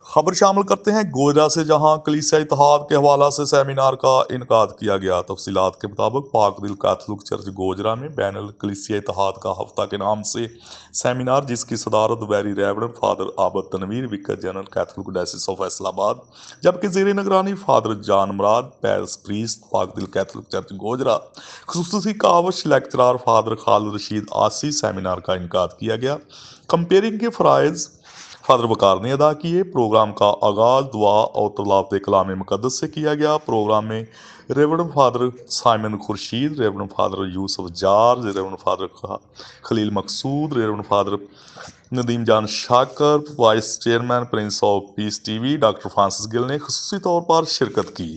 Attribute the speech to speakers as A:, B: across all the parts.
A: खबर शामिल करते हैं गोजरा से, जहां कलीसिया इत्तेहाद के हवाला से सेमिनार का इनकाद किया गया। तफसीलात के मुताबिक पाक दिल कैथोलिक चर्च गोजरा में बैनुल कलीसिया इत्तेहाद का हफ्ता के नाम से सेमिनार, जिसकी सदारत very reverend father Abid Tanveer, vicar general catholic diocese of Faisalabad, जबकि ज़ेर निगरानी फादर जान मुराद, parish priest Pak Dil catholic church Gojra, खुसूसी कावश lecturer father Khalid Rashid Aasi, seminar का इनकाद किया गया। कंपेयरिंग के फ़राइज़ फादर वकार ने अदा किए। प्रोग्राम का आगाज़ दुआ और तलावत कलाम मुक़द्दस से किया गया। प्रोग्राम में reverend father Simon Khurshid, reverend father Yousaf Zar, reverend father Khalil Maqsood, reverend father Nadeem Jan Shakir, vice chairman prince of peace TV doctor Francis Gill ने खुसूसी तौर पर शिरकत की।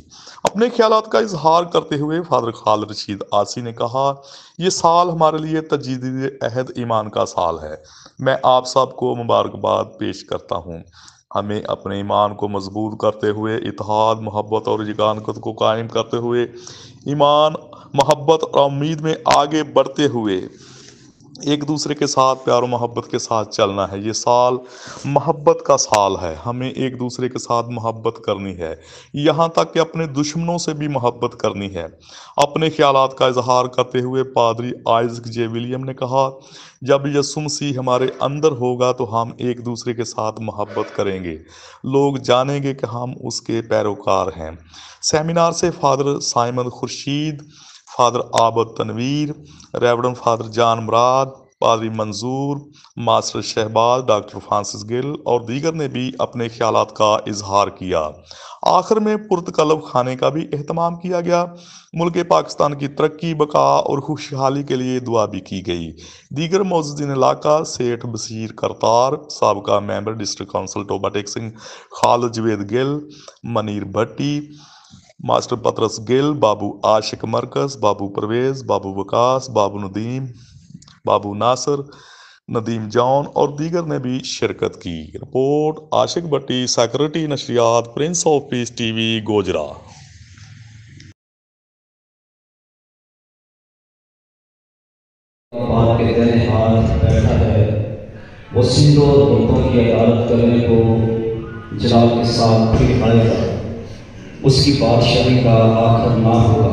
A: अपने ख्यालात का इजहार करते हुए फादर खालिद रशीद आसी ने कहा, ये साल हमारे लिए तजदीद अहद ईमान का साल है। मैं आप सबको मुबारकबाद पेश करता हूँ। हमें अपने ईमान को मजबूत करते हुए इत्तेहाद, मोहब्बत और यगानत को कायम करते हुए ईमान, मोहब्बत और उम्मीद में आगे बढ़ते हुए एक दूसरे के साथ प्यार और मोहब्बत के साथ चलना है। ये साल मोहब्बत का साल है। हमें एक दूसरे के साथ मोहब्बत करनी है, यहाँ तक कि अपने दुश्मनों से भी मोहब्बत करनी है। अपने ख्यालात का इजहार करते हुए पादरी आइजक जे विलियम ने कहा, जब यीशु मसीह हमारे अंदर होगा तो हम एक दूसरे के साथ मोहब्बत करेंगे। लोग जानेंगे कि हम उसके पैरोकार हैं। सेमिनार से father Simon Khurshid, father Abid Tanveer, reverend father Jan Murad, पादरी Manzoor, master Shahbaz, doctor Francis Gill और दीगर ने भी अपने ख्यालात का इजहार किया। आखिर में पुरतकलब खाने का भी एहतमाम किया गया। मुल्क पाकिस्तान की तरक्की, बका और खुशहाली के लिए दुआ भी की गई। दीगर मौजूदीन इलाका सेठ बशीर करतार, साबका member district council Toba Tek Singh, Khalid Javed Gill, Munir Bhatti, master Patras Gill, Babu Ashiq Markaz, Babu Parvez, Babu Waqas, Babu Nadeem, Babu Nasir, Nadeem John और दीगर ने भी शिरकत की। रिपोर्ट आशिक भट्टी, सेक्रेटरी नशरियात, prince of peace TV, Gojra.
B: बाप के दाहिने हाथ बैठा है, वो सिंधु और मुल्कों की अदालत करने को जलाल के साथ फिर आएगा। उसकी बादशाही का आखिर ना होगा।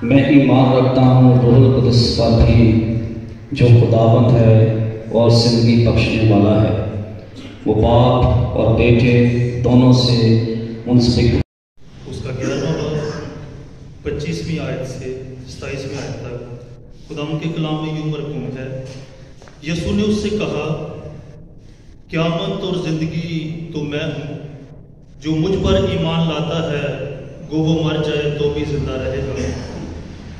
B: मैं ईमान रखता हूँ रूहुल कुद्स पर भी, जो खुदाबंद है और जिंदगी बख्शने वाला है। वो बाप और बेटे दोनों से मुंसलिक।
C: उसका 11वां बाब 25वीं आयत से 27वीं आयत तक खुदाम के कलाम में यूं मरकूम है। यीशु ने उससे कहा, क़यामत और जिंदगी तो मैं हूँ। जो मुझ पर ईमान लाता है वो मर जाए तो भी जिंदा रहेगा,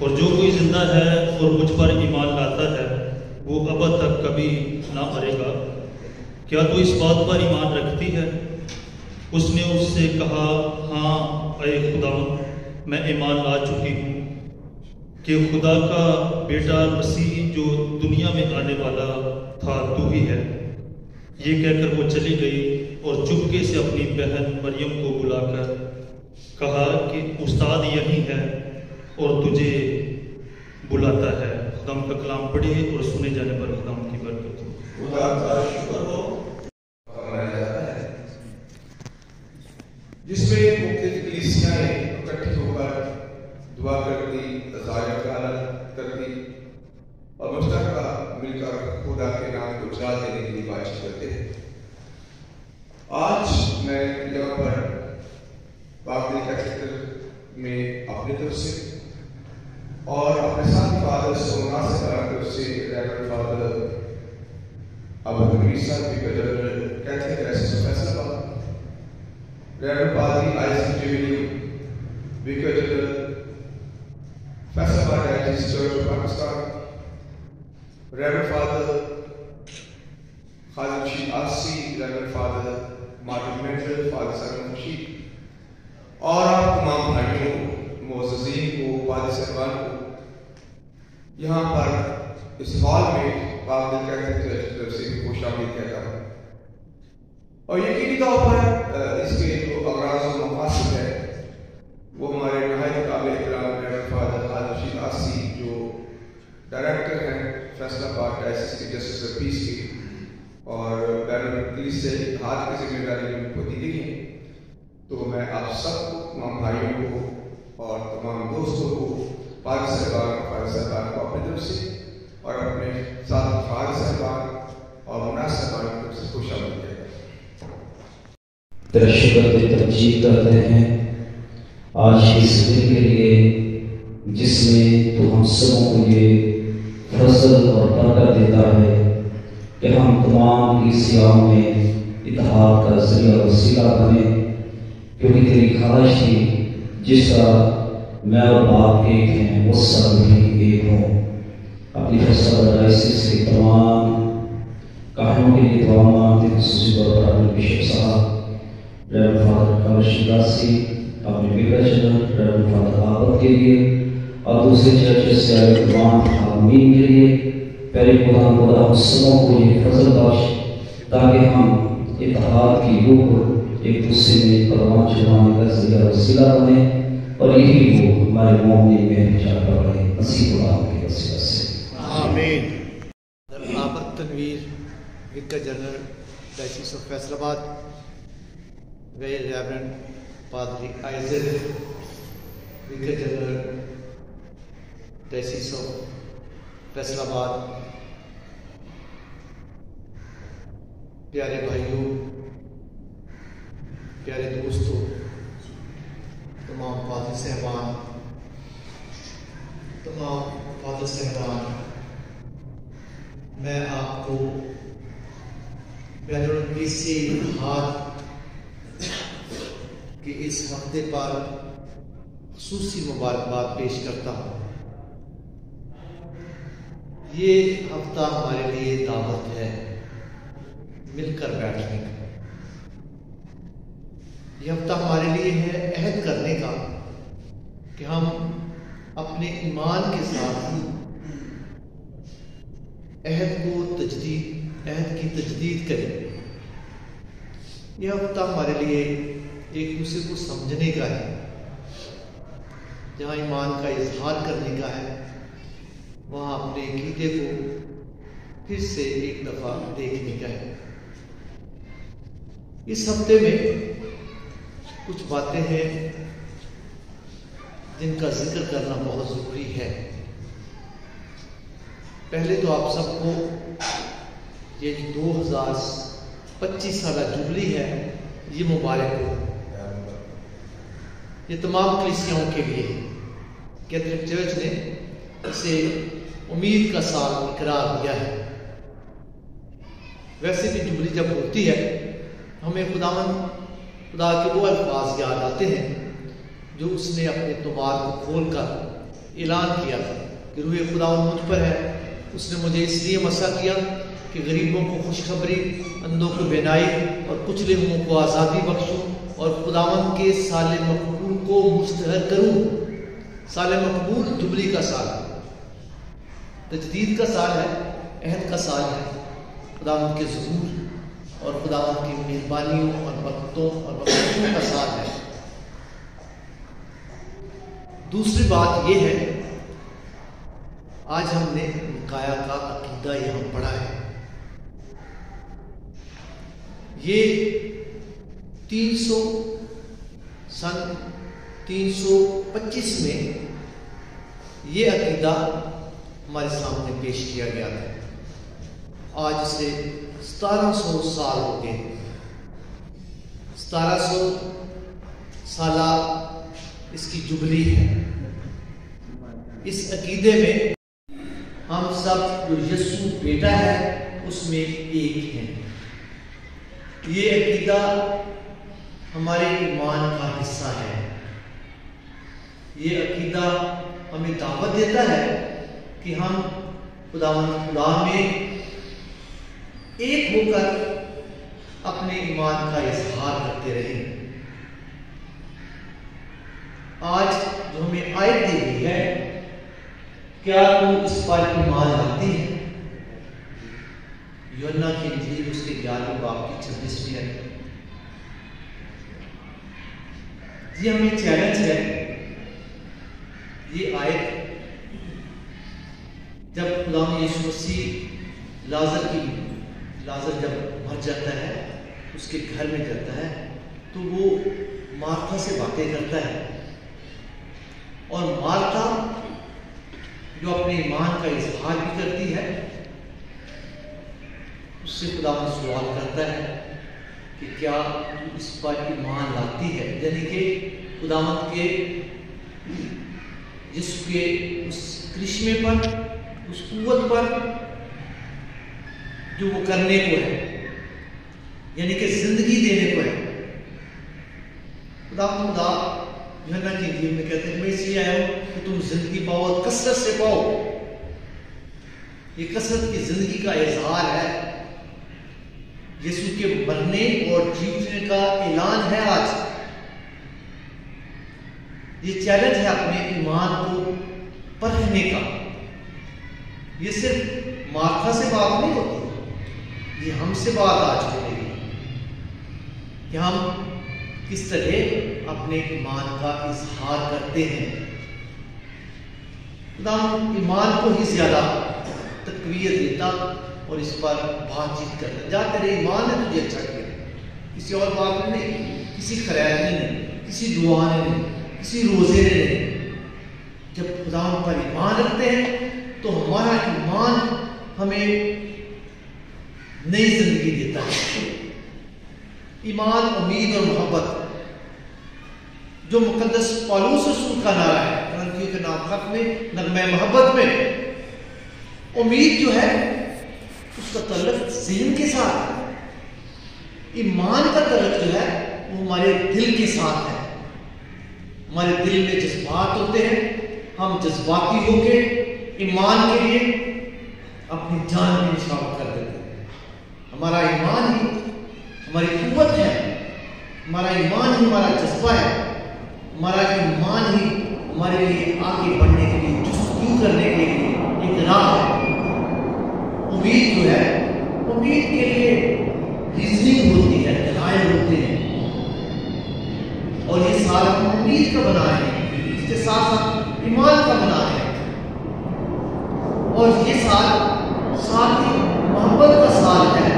C: और जो कोई जिंदा है और मुझ पर ईमान लाता है वो अब तक कभी ना मरेगा। क्या तू इस बात पर ईमान रखती है? उसने उससे कहा, हाँ ऐ खुदा, मैं ईमान ला चुकी हूँ कि खुदा का बेटा मसीह जो दुनिया में आने वाला था तू ही है। ये कहकर वो चली गई और चुपके से अपनी बहन मरियम को बुलाकर कहा कि उस्ताद यही है और तुझे बुलाता है। खुदाम का कलाम पढ़े और सुने जाने पर खुदाम की बरकत हो।
D: खुदा का शुक्र हो। जिसमें मुख्तलिफ कलीसियाएं इकट्ठी होकर दुआ करती, ज़ाहिर करती और मुश्तरका मिलकर खुदा के नाम को जला देने के लिए बातचीत करते हैं। आज मैं यहाँ पर बाबरी का क्षेत्र में अपनी तरफ से और अपने साथ फादर सोना से तरफ से reverend father Abu Misa general catholic diocese of Faisalabad, reverend पादरी Isaac J William, vicar general Faisalabad diocese church of Pakistan, reverend father Khalid Rashid Aasi, reverend father Martin Mendel, father Simon Khurshid और आप तमाम भाइयों मोअज़्ज़ज़ीन को, फादर साहबान को यहाँ पर इस हॉल में पाक दिल कैथोलिक चर्च की तरफ से खुशामदीद कहता हूँ। और यकीनी तौर पर इसके जो अगराज सर्विस की और बैनर से हाथ की जिम्मेदारी को दी गई है। तो मैं आप सबको, तमाम भाइयों को और तमाम दोस्तों को, पाक साहबान को अपनी तरफ से और अपने साथ फाज साहबान और मुनास साहबान की तरफ से खुश आमदीद है।
B: तेरा शुक्र तरजीह करते हैं आज के इस दिन के लिए जिसमें तो हम सबों को ये फजल और बरकत देता है कि हम तमाम कलीसियाओं में इत्तेहाद का जरिया वसीला बने, क्योंकि तेरी ख्वाहिश थी जिस तरह मैं और बाप एक हैं वो सब भी एक हों। अपनी फैसला डायसिस के तमाम कामों के लिए दुआ मांगते हैं, खुसूसी तौर पर अपने बिशप साहब रेवरेंड फादर कमर्शियल दासी, अपने बिगड़ा जनरल रेवरेंड फादर आबद के लिए और दूसरे चर्चेस से आए तमाम हामिन के लिए पहले खुदा हम सबों को ये फजल बख्श ताकि हम इत्तेहाद की रूह एक दूसरे में परवान चढ़ाने का जरिया वसीला बने और यही वो हमारे मोमिन में विचार कर रहे मसीह खुदा के वसीला से
E: आमीन। आबद तनवीर विकार general diocese of Faisalabad, very reverend पादरी आइजक विकार जनरल डायसिस ऑफ फैसलाबाद, प्यारे भाइयों, प्यारे दोस्तों, तमाम फादर साहबान, मैं आपको बैनुल-अक़लीसी इत्तेहाद के इस हफ्ते पर खुसूसी मुबारकबाद पेश करता हूँ। ये हफ्ता हमारे लिए दावत है मिलकर बैठने का। यह हफ्ता हमारे लिए है अहद करने का कि हम अपने ईमान के साथ अहद की तजदीद करें। यह हफ्ता हमारे लिए एक दूसरे को समझने का है, जहाँ ईमान का इजहार करने का है, वहाँ अपने अक़ीदे को फिर से एक दफ़ा देखने का है। इस हफ्ते में कुछ बातें हैं जिनका जिक्र करना बहुत ज़रूरी है। पहले तो आप सबको ये 2025 साला जुबली है, ये मुबारक हो। ये तमाम कलीसियाओं के लिए कैथोलिक चर्च ने इसे उम्मीद का साल इकरार दिया है। वैसे भी जुबली जब होती है हमें खुदा के वो अल्फाज याद आते हैं जो उसने अपने तोमार को खोलकर ऐलान किया था कि रूह खुदा मुझ पर है, उसने मुझे इसलिए मसा किया कि गरीबों को खुशखबरी, अंधों को बेनाई और कुचले हुओं को आज़ादी बख्शूं और खुदावंद के साल मकबूल को मुस्तहर करूं। साल मकबूल जुबली का साल है, तजदीद का साल है, अहद का साल है, खुदावंद के ज़हूर और खुदावंद की मेहरबानियों और बरकतों और बख्शिशों का साल है। दूसरी बात यह है, आज हमने निकाया का अकीदा यहाँ पढ़ा है। ये 325 में ये अकीदा हमारे सामने पेश किया गया था। आज से 1700 साल हो गए। 1700 साला इसकी जुबली है। इस अकीदे में हम सब जो यीशु बेटा है उसमें एक हैं। ये अकीदा हमारे ईमान का हिस्सा है। ये अकीदा हमें दावत देता है कि हम खुदा में एक होकर अपने ईमान का इजहार करते रहें। आज जो हमें आयत दी गई है, क्या तू इस पर ईमान लाती है? यूहन्ना की इंजील उसके 11वें बाब की 26वीं आयत। ये हमें चैलेंज है। ये आयत जब खुदा यीशु मसीह लाजर जब मर जाता है, उसके घर में जाता है, तो वो मार्था से बातें करता है, और मार्था जो अपने ईमान का इजहार भी करती है, उससे खुदावंद सवाल करता है कि क्या तू इस पर ईमान लाती है, यानी कि खुदावंद के यीशु के उस करिश्मे पर, उस कुव्वत पर जो वो करने को है, यानी कि जिंदगी देने को है। खुदा यूहन्ना की इंजील में कहते हैं मैं इसलिए आया हूं कि तुम जिंदगी पाओ और कसरत से पाओ। ये कसरत की जिंदगी का इजहार है, यीशु के मरने और जीतने का ऐलान है। आज ये चैलेंज है अपने ईमान को परखने का। ये सिर्फ मार्था से बात नहीं होती, ये हमसे बात आज हो रही है कि हम किस तरह अपने ईमान का इजहार करते हैं। खुदा ईमान को ही ज्यादा तकवीत देता और इस पर बातचीत करता। जा तेरे ईमान ने तुझे अच्छा किया, किसी और बात ने नहीं, किसी खैर ने नहीं, किसी दुआ ने नहीं, किसी रोजे ने नहीं। जब खुदा पर ईमान रखते हैं तो हमारा ईमान हमें नई जिंदगी देता है। ईमान, उम्मीद और मोहब्बत जो मुकद्दस पौलुस रसूल का नारा है करंथियों के नाम खत में, नगमे मोहब्बत में, उम्मीद जो है उसका तल्लुक ज़हन के साथ है। ईमान का तल्लुक जो है वो हमारे दिल के साथ है। हमारे दिल में जज्बात होते हैं, हम जज्बाती होके ईमान के लिए अपनी जान की निछावर कर देते हैं। हमारा ईमान ही हमारी कुव्वत है, हमारा ईमान ही हमारा जज्बा है, हमारा ईमान ही हमारे लिए आगे बढ़ने के लिए, जुस्तजू करने के लिए एक राह है। उम्मीद जो है, उम्मीद के लिए रीजनिंग होती है, दलाइल होते हैं, और ये सारा उम्मीद का बना है, इसके साथ साथ ईमान का बना है, और ये साथ ही मोहब्बत का साल है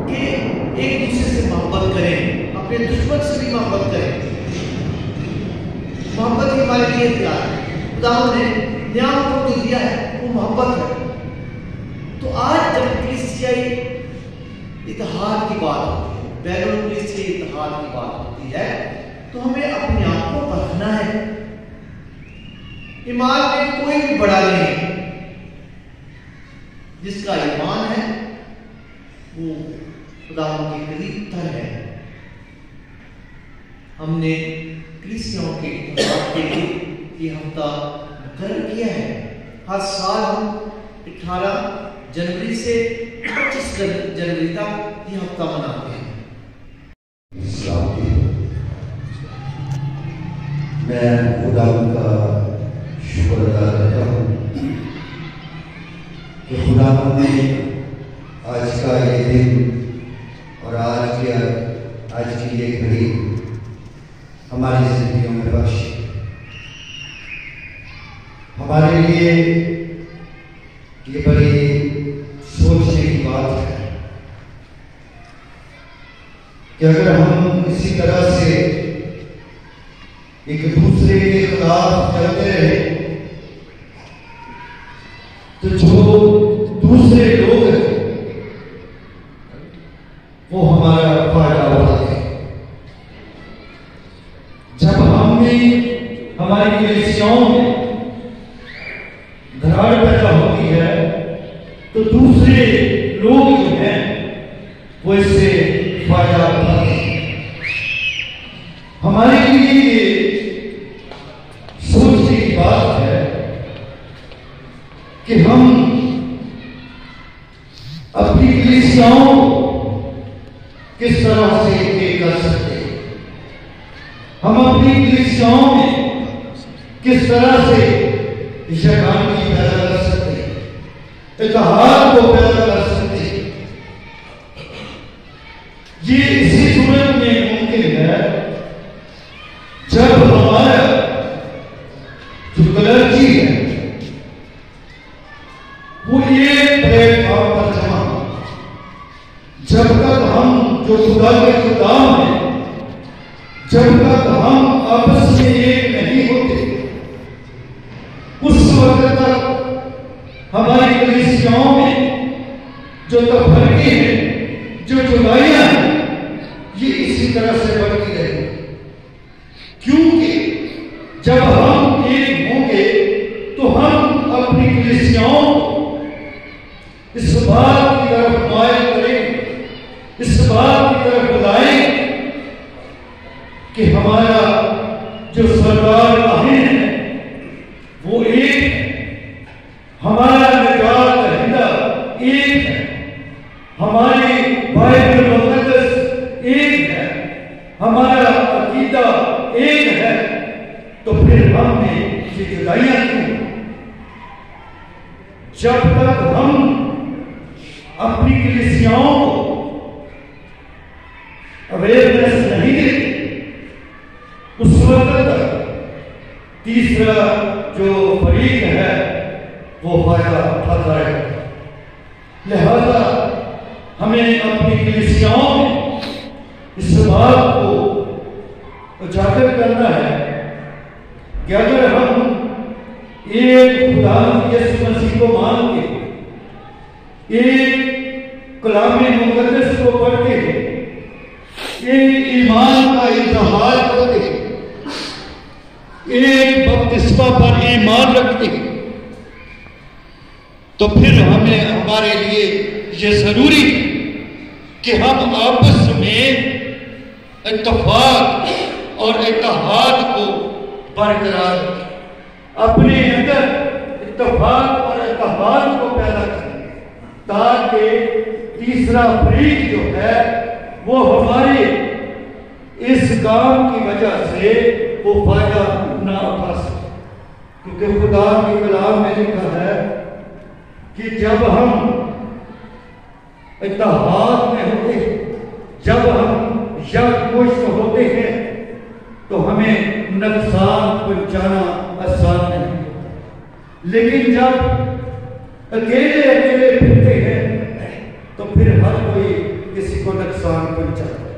E: कि एक दूसरे से मोहब्बत करें, अपने दुश्मन से भी मोहब्बत करें। मोहब्बत ही हमारे लिए प्यार है। खुदा ने न्याय को जो दिया है वो मोहब्बत है। तो आज जब कलीसियाई इत्तेहाद की बात होती है, बैनुल कलीसियाई इत्तेहाद की बात होती है, तो हमें अपने आप को परखना है। ईमान में कोई भी बड़ा नहीं, जिसका ईमान है वो खुदा के करीब तर है। हमने कलीसियाओं के इत्तेहाद के लिए ये हफ्ता मुकर्रर किया है। हर साल हम 18 जनवरी से 25 जनवरी तक ये हफ्ता मनाते हैं।
F: मैं खुदा का शुक्र अदा करता हूँ कि खुदा ने आज का ये दिन और आज की ये घड़ी हमारी जिंदगियों में बख्शी। हमारे लिए ये बड़ी सोचने की बात है कि अगर हम इसी तरह से एक दूसरे के खिलाफ चलते रहे तो जो दूसरे लोग हैं वो हमारा फायदा उठाते हैं। जब हम भी हमारी कलीसियाओं में दरार पैदा होती है तो दूसरे लोग जो हैं वो इससे फायदा उठाते हैं। हमारे लिए सोचने की बात है कि हम अपनी कलीसियाओं किस तरह से एक कर सकते हैं। हम अपनी कलीसियाओं में किस तरह से यकानी पैदा कर सकते हैं, इत्तेहाद को पैदा कर सकते हैं। ये इसी सूरत में मुमकिन है जब हमारा जो क्लर्जी है वो जब तक हम आपस में एक नहीं होते, उस वक्त तक हमारी कलीसियाओं में जो तफरीकें हैं, जो जुदाइयां हैं, ये इसी तरह से बढ़ती रहेंगी। क्योंकि जब हम एक होंगे तो हम अपनी कलीसियाओं को इस बात की तरफ मायल करेंगे, इस बात की तरफ बुलाएंगे कि हमारा जो सरदार काहिन है वो एक है, हमारा निजात दहिंदा एक है, हमारी बाइबल मुक़द्दस एक है, हमारा अकीदा एक है। तो फिर हमने ये जुदाइयां क्यों? जब तक हम अपनी कलीसियाओं को अवेयरनेस नहीं देते, उस वक्त तक तीसरा जो फरीक है वो फायदा उठाता है। लिहाजा हमें अपनी कलीसियाओं में इस बात को उजागर करना है कि अगर हम एक खुदा यीशु मसीह को मान के, एक कलाम मुक़द्दस को पढ़ के, एक ईमान का इज़हार करते, एक बपतिस्मा पर ईमान रखते, तो फिर हमें हमारे लिए ये जरूरी है कि हम आपस में इत्तेफाक और इत्तेहाद को बरकरार रखें, अपने अंदर इत्तेफाक और इत्तेहाद को पैदा करें, ताकि तीसरा फरीक जो है वो हमारे इस काम की वजह से वो फायदा ना उठा सके। क्योंकि खुदा के कलाम में लिखा है कि जब हम इत्तेहाद में होते हैं, जब हम यकमुश्त होते हैं, तो हमें नुकसान पहुंचाना आसान नहीं होता। लेकिन जब अकेले अकेले फिरते हैं तो फिर हर कोई किसी को नुकसान पहुंचाता है।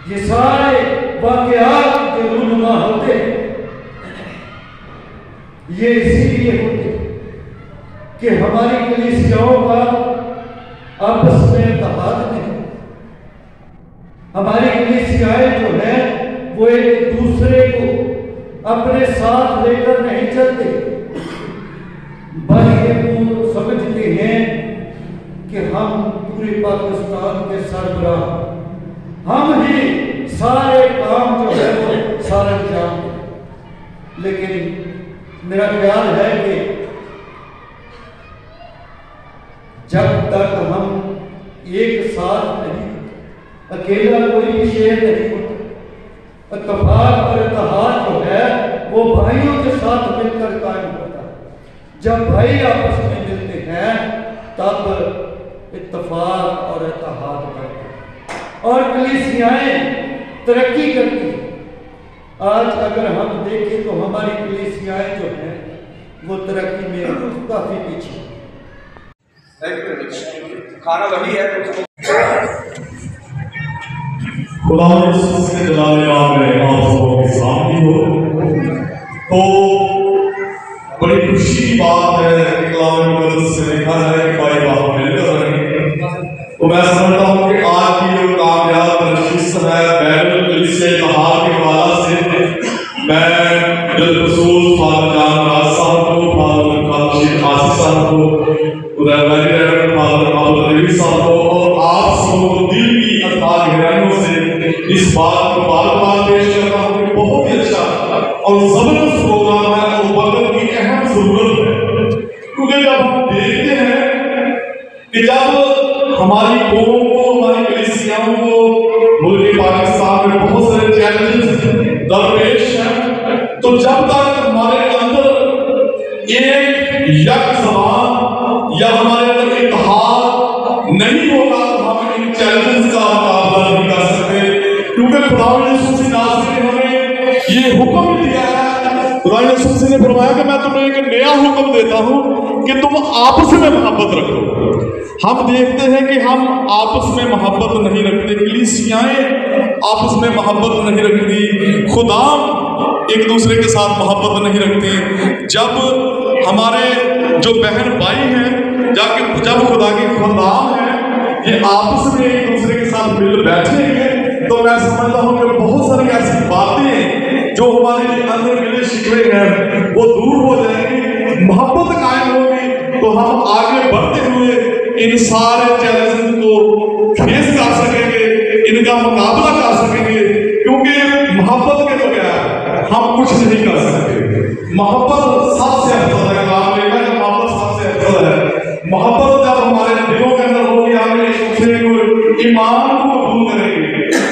F: ये सारे वाक़यात जो रूनुमा होते हैं, ये इसीलिए होते कि हमारी कलीसियाओं का आपस में इत्तेहाद नहीं। हमारी कलीसियाएं जो है वो एक दूसरे को अपने साथ लेकर नहीं चलते, बल्कि वो समझते हैं कि हम पूरे पाकिस्तान के सरबराह, हम ही सारे काम जो है वो सारा अंजाम दें। लेकिन मेरा ख्याल है कि जब तक हम एक साथ नहीं, अकेला कोई शेर नहीं होता। इत्तेफाक और इत्तेहाद जो है वो भाइयों के साथ मिलकर कायम होता है। जब भाई आपस में मिलते हैं तब इत्तेफाक और इत्तेहाद बढ़ता है और कलीसियाएं तरक्की करती हैं। आज अगर हम देखें तो हमारी कलीसियाएं जो हैं वो तरक्की में काफी पीछे।
D: खाना वही है
A: खुदा के जलाले नाम में आप सबों की सलामती हो। तो बड़ी खुशी की बात है कि कलाम मुक़द्दस से लिखा है कि भाई बाप मिलकर रहें। तो मैं समझता हूँ कि आज की जो कामयाब नशिस्त है बैनुल कलीसिया इत्तेहाद के हवाला से मैं दिलखसूस फादर जान राज साहब को, फादर काशिफ आसिफ साहब को, फादर अब्दुल साहब को और आप सबों को दिल की अथाह गहराइयों से इस बात को बार-बार पेश करता हूँ कि बहुत ही अच्छा और जबरदस्त प्रोग्राम है और वक्त की अहम जरूरत है। क्योंकि जब हम देखते हैं कि जब हमारी कौम को, हमारी कलीसियाओं को मुल्क पाकिस्तान में बहुत सारे चैलेंजेस दरपेश हैं, तो जब तक हमारे अंदर एक यक ज़बान या हमारे अंदर इत्तेहाद नहीं होगा तो हम इन चैलेंजेस का मुकाबला नहीं कर सकते। क्योंकि खुदा ने हमें ये हुक्म दिया है, खुदा ने फरमाया कि मैं तुम्हें एक नया हुक्म देता हूँ कि तुम आपस में मोहब्बत रखो। हम देखते हैं कि हम आपस में मोहब्बत नहीं रखते, कलीसियाएं आपस में मोहब्बत नहीं रखती, खुदाम एक दूसरे के साथ मोहब्बत नहीं रखते। जब हमारे जो बहन भाई हैं जब खुदा के खुदाम हैं ये आपस में एक दूसरे के साथ मिल बैठेंगे तो मैं समझता हूँ कि बहुत सारी ऐसी बातें जो हमारे अंदर मिले शिकवे हैं वो दूर हो जाएंगी, मोहब्बत कायम होगी, तो हम आगे बढ़ते हुए इन सारे चैलेंज को फेस कर सकेंगे, इनका मुकाबला कर सकेंगे, क्योंकि मोहब्बत के बगैर हम कुछ नहीं कर सकते। मोहब्बत सबसे अफजल है, नाम लेना कि मोहब्बत सबसे अफजल है। मोहब्बत जब हमारे दिलों के अंदर होगी, हम एक दूसरे को ईमान को कबूल करेंगे,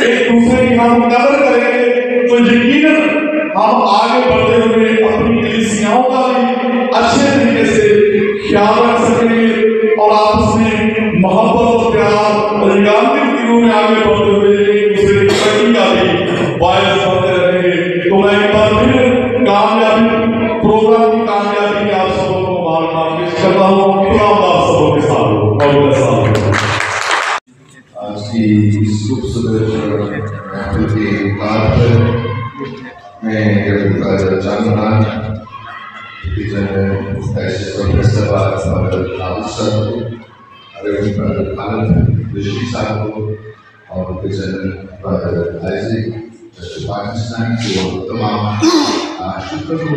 A: एक दूसरे की हम कदर करेंगे, तो यकीनन हम आगे बढ़ते हुए अपनी कलीसियाओं का भी अच्छे तरीके से ख्याल रख सकेंगे और आपस में मोहब्बत और प्यार और एकांतिक दिनों में आगे बढ़ते हुए एक दूसरे की तरक्की का भी बायस बनते रहेंगे। तो मैं एक बार फिर कामयाबी प्रोग्राम की कामयाबी के आप सबों को मुबारकबाद पेश करता हूँ। खुदा आप सबों के साथ हो और
G: आज की इस खूबसूरत महफिल के बाद मैं जानना ऐसे प्रोफेसर साहब को और पाकिस्तान को तमाम शुक्र को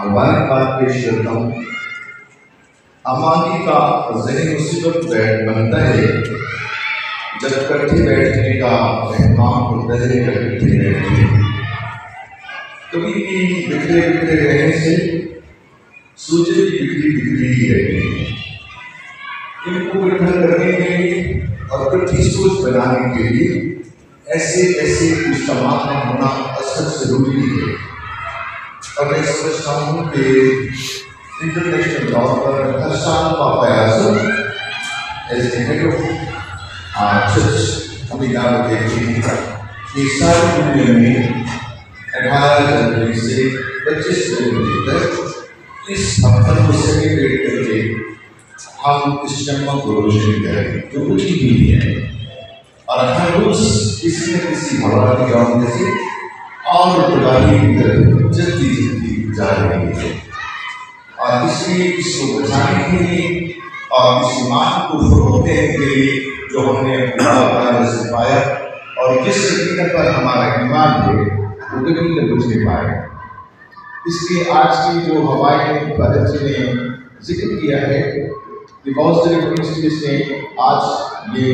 G: मुबारकबाद पेश करता हूँ। आमादी का ज़हनी मुसीबत बनता है जब इकट्ठे बैठने का एहतमाम होता है, इकट्ठे बैठने कभी भी बिखरे बिखरे रहने से सूझे बिखरी ही रहती है। इनको इकट्ठा करने के लिए और इकट्ठी सोच बनाने के लिए ऐसे इज्तिमा का होना असल जरूरी है। और मैं समझता हूँ कि इंटरनेशनल तौर पर हर साल का प्रयास ऐसे है हमें याद रखें कि सारी दुनिया में 18 जनवरी से 25 जनवरी तक इस हफ्ते को सेलिब्रेट करके हम इस जन्म को रोशन करेंगे जो कुछ भी है। और हर रोज किसी न किसी भगवान की राह से और खुदाई की तरफ जल्दी जा रही है। और इसलिए इसको बचाने के लिए और इस ईमान को फरोग देने के लिए जो हमने अपना से पाया और जिस यकीन पर हमारा ईमान है वो कभी न कुछ नहीं पाया। इसलिए आज की जो हमारे भगत जी ने जिक्र किया है कि बहुत सारे मिनिस्ट्रीज ने आज ये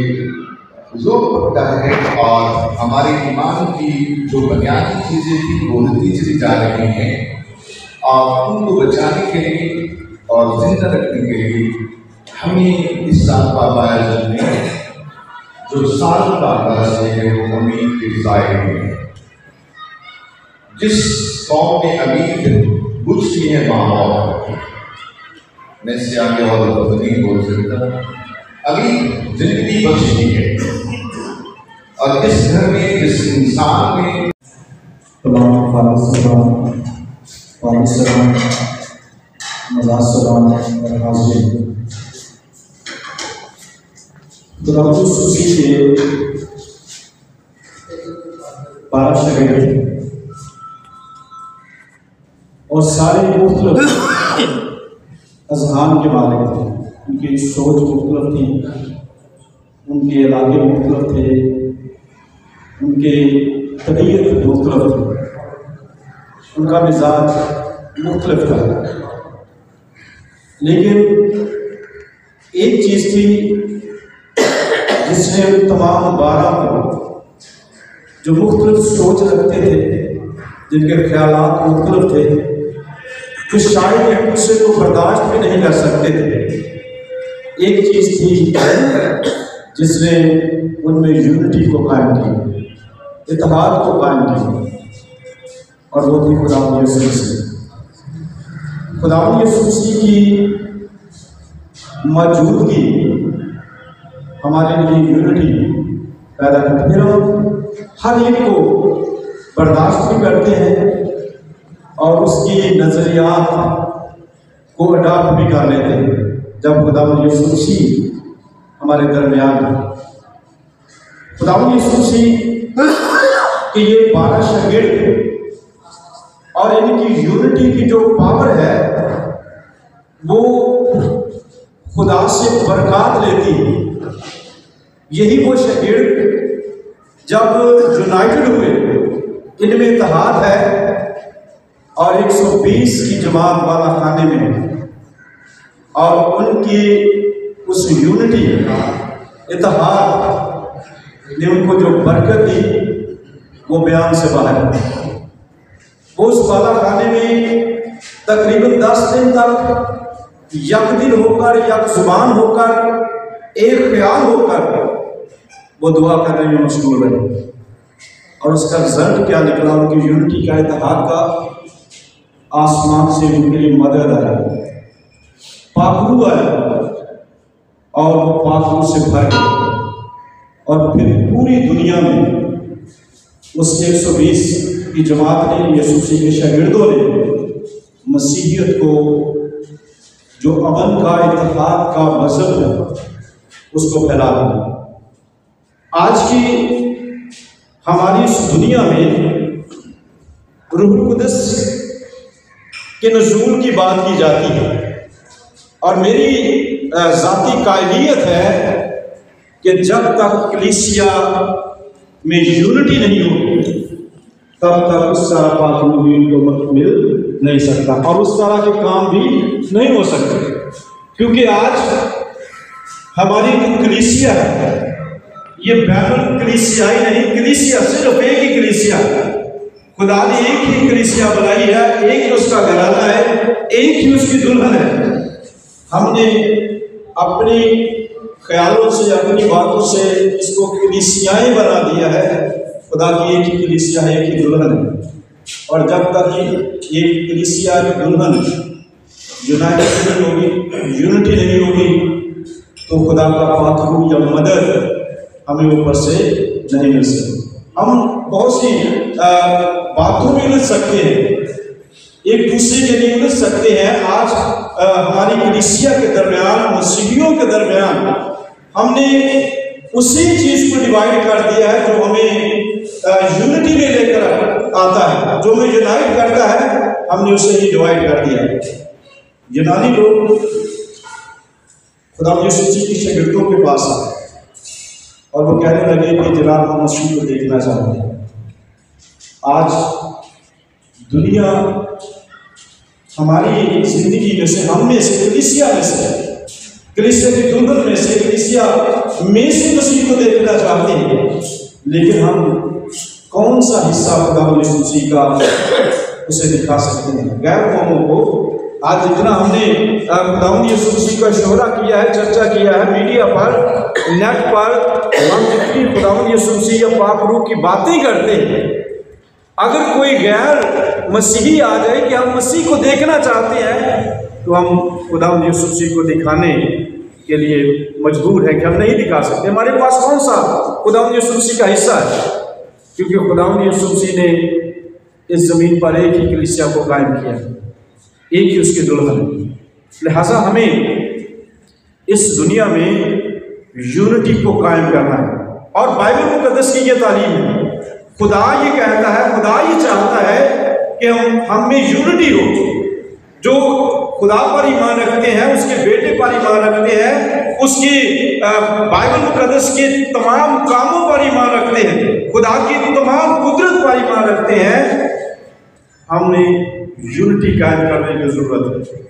G: जोर पकड़ा है और हमारे ईमान की जो बुनियादी चीज़ें थी वो होती चली जा रही हैं और उनको बचाने के लिए और जिंदा रखने के लिए हमें इस साल का आयोजन में जो साल का आगाज है वो अमीर के ज़ाहिर में जिस कौम ने अमीर बुझ दी है माँ मैं इससे आगे और नहीं बोल सकता। अमीर जिंदगी बख्शी है और इस घर में जिस इंसान में
H: और सारे मुख्तलिफ अज़हान के बारे थे, उनकी सोच मुख्तलिफ थी, उनके इलाके मुख्तलिफ थे, उनके तबीयत मुख्तलिफ थी, उनका मिजाज मुख्तलिफ था। लेकिन एक चीज़ थी जिसने तमाम 12 को जो मुख्तलिफ सोच रखते थे, जिनके ख्यालात मुख्तलिफ थे, जो शायद एक दूसरे को बर्दाश्त भी नहीं कर सकते थे, एक चीज़ थी जिसने उनमें यूनिटी को कायम की, इत्तेहाद को कायम की, और वो थी खुदावंद यीशु मसीह। खुदावंद यीशु मसीह की मौजूदगी हमारे लिए यूनिटी पैदा करती है। हम हर एक को बर्दाश्त भी करते हैं और उसकी नज़रियात کو اڈاپٹ بھی کر لیتے ہیں جب خداوند یسوع مسیح ہمارے درمیان ہے۔ خداوند یسوع مسیح کہ یہ 12 شاگرد اور ان کی یونٹی کی جو پاور ہے وہ خدا سے برکات لیتی ہے۔ یہی وہ شاگرد جب یونائٹڈ ہوئے، ان میں اتحاد ہے اور 120 کی جماعت بالا خانے میں، اور ان کی اس یونٹی اتحاد نے ان کو جو برکت دی وہ بیان سے باہر ہے۔ وہ اس بالا خانے میں تقریباً 10 دن تک یک دل ہو کر، یک زبان ہو کر، ایک خیال ہو کر وہ دعا کرنے میں مشغول رہے، اور اس کا رزلٹ کیا نکلا؟ ان کی یونٹی کا، اتحاد کا، آسمان سے ان کے لیے مدد آیا، پاکرو آیا، اور وہ پاکرو سے بھر گئے، اور پھر پوری دنیا میں اس 120 کی جماعت نے، یسوع مسیح کے شاگردوں نے مسیحیت کو، جو امن کا، اتحاد کا مذہب ہے، اس کو پھیلا دیا۔ آج کی ہماری اس دنیا میں روح القدس کے نزول کی بات کی جاتی ہے، اور میری ذاتی قائلیت ہے کہ جب تک کلیسیا میں یونٹی نہیں ہوگی تب تک اس طرح پاک روح کو مل نہیں سکتا، اور اس طرح کے کام بھی نہیں ہو سکتے، کیونکہ آج ہماری جو کلیسیا ہے یہ بین الکلیسیائی نہیں، کلیسیا صرف ایک ہی کلیسیا ہے۔ خدا نے ایک ہی کلیسیا بنائی ہے، ایک ہی اس کا گھرانہ ہے، ایک ہی اس کی دلہن ہے۔ ہم نے اپنی خیالوں سے، اپنی باتوں سے اس کو کلیسیائیں بنا دیا ہے۔ خدا کی ایک ہی کلیسیا ہے، ایک ہی دلہن ہے، اور جب تک ایک کلیسیا کی دلہن یونائٹڈ نہیں ہوگی، یونٹی نہیں ہوگی، تو خدا کا پاک روح یا مدد ہمیں اوپر سے نہیں مل سکتی۔ ہم بہت سی باتوں میں الجھ سکتے ہیں، ایک دوسرے کے لیے الجھ سکتے ہیں۔ آج ہماری کلیسیا کے درمیان، مسیحیوں کے درمیان ہم نے اسی چیز کو ڈیوائڈ کر دیا ہے جو ہمیں یونٹی میں لے کر آتا ہے، جو ہمیں یونائٹ کرتا ہے، ہم نے اسے ہی ڈیوائڈ کر دیا ہے۔ یونانی لوگ خدا یسوع مسیح کی شاگردوں کے پاس آئے اور وہ کہنے لگے کہ جناب ہم مسیح کو دیکھنا چاہتے ہیں۔ آج دنیا ہماری زندگی میں سے، ہم میں سے، کلیسیا میں سے، کلیسیا کی دلہن میں سے، کلیسیا میں سے مسیح کو دیکھنا چاہتے ہیں، لیکن ہم کون سا حصہ خدا یسوع مسیح کا اسے دکھا سکتے ہیں؟ غیر قوموں کو آج جتنا ہم نے خداوند یسوع مسیح کا شہرا کیا ہے، چرچا کیا ہے میڈیا پر، نیٹ پر، ہم جتنی خداوند یسوع مسیح یا پاک روح کی باتیں کرتے ہیں، اگر کوئی غیر مسیحی آ جائے کہ ہم مسیح کو دیکھنا چاہتے ہیں، تو ہم خداوند یسوع مسیح کو دکھانے کے لیے مجبور ہے کہ ہم نہیں دکھا سکتے۔ ہمارے پاس کون سا خداوند یسوع مسیح کا حصہ ہے؟ کیونکہ خداوند یسوع مسیح نے اس زمین پر ایک ہی کلیسیا کو قائم کیا، ایک ہی اس کی دلہن۔ لہٰذا ہمیں اس دنیا میں یونٹی کو قائم کرنا ہے، اور بائبل مقدس کی یہ تعلیم ہے۔ خدا یہ کہتا ہے، خدا یہ چاہتا ہے کہ ہم میں یونٹی ہو۔ جو خدا پر ایمان رکھتے ہیں، اس کے بیٹے پر ایمان رکھتے ہیں، اس کی بائبل مقدس کے تمام کاموں پر ایمان رکھتے ہیں، خدا کی تمام قدرت پر ایمان رکھتے ہیں، ہم نے یونٹی قائم کرنے کی ضرورت ہے۔